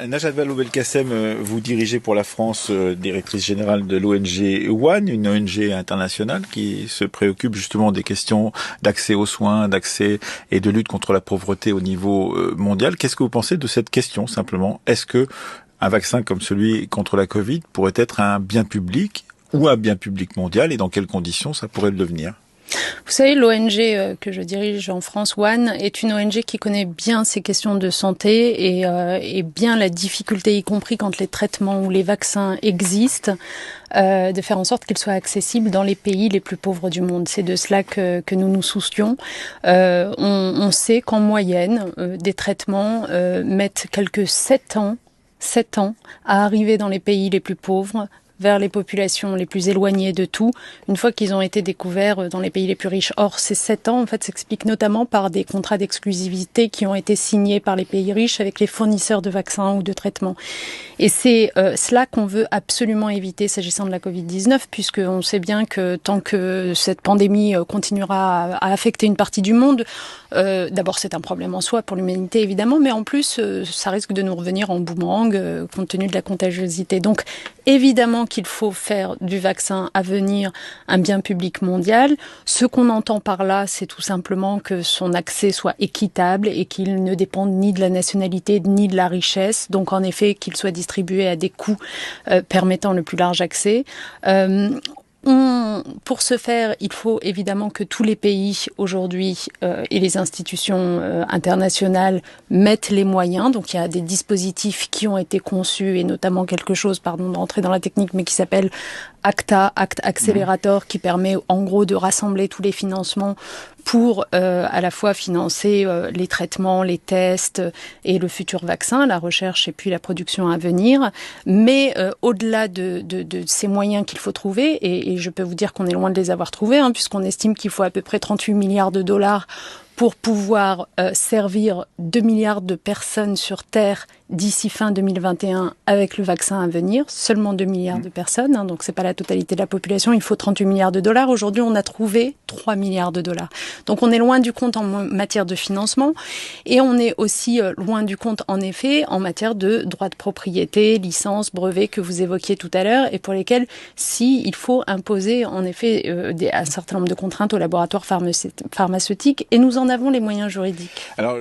Najat Vallaud-Belkacem, vous dirigez pour la France, directrice générale de l'ONG One, une ONG internationale qui se préoccupe justement des questions d'accès aux soins, d'accès et de lutte contre la pauvreté au niveau mondial. Qu'est-ce que vous pensez de cette question simplement? Est-ce que un vaccin comme celui contre la Covid pourrait être un bien public ou un bien public mondial, et dans quelles conditions ça pourrait le devenir? Vous savez, l'ONG que je dirige en France, One, est une ONG qui connaît bien ces questions de santé et bien la difficulté, y compris quand les traitements ou les vaccins existent, de faire en sorte qu'ils soient accessibles dans les pays les plus pauvres du monde. C'est de cela que nous nous soucions. On sait qu'en moyenne, des traitements mettent quelques 7 ans à arriver dans les pays les plus pauvres, vers les populations les plus éloignées de tout, une fois qu'ils ont été découverts dans les pays les plus riches. Or, ces 7 ans, en fait, s'expliquent notamment par des contrats d'exclusivité qui ont été signés par les pays riches avec les fournisseurs de vaccins ou de traitements. Et c'est cela qu'on veut absolument éviter s'agissant de la Covid-19, puisqu'on sait bien que tant que cette pandémie continuera à affecter une partie du monde, d'abord c'est un problème en soi pour l'humanité évidemment, mais en plus ça risque de nous revenir en boomerang compte tenu de la contagiosité. Donc évidemment qu'il faut faire du vaccin à venir un bien public mondial. Ce qu'on entend par là, c'est tout simplement que son accès soit équitable et qu'il ne dépende ni de la nationalité ni de la richesse. Donc en effet, qu'il soit distribué à des coûts permettant le plus large accès. Pour ce faire, il faut évidemment que tous les pays aujourd'hui et les institutions internationales mettent les moyens. Donc il y a des dispositifs qui ont été conçus et notamment quelque chose, pardon d'entrer dans la technique, mais qui s'appelle ACTA, Act Accelerator, qui permet en gros de rassembler tous les financements pour à la fois financer les traitements, les tests et le futur vaccin, la recherche et puis la production à venir. Mais au-delà de ces moyens qu'il faut trouver, et je peux vous dire qu'on est loin de les avoir trouvés, puisqu'on estime qu'il faut à peu près 38 milliards de dollars pour pouvoir servir 2 milliards de personnes sur Terre d'ici fin 2021 avec le vaccin à venir. Seulement 2 milliards de personnes, donc c'est pas la totalité de la population. Il faut 38 milliards de dollars. Aujourd'hui, on a trouvé 3 milliards de dollars. Donc on est loin du compte en matière de financement et on est aussi loin du compte, en effet, en matière de droits de propriété, licences, brevets que vous évoquiez tout à l'heure et pour lesquels, il faut imposer, en effet, un certain nombre de contraintes aux laboratoires pharmaceutiques et nous en avons les moyens juridiques. Alors,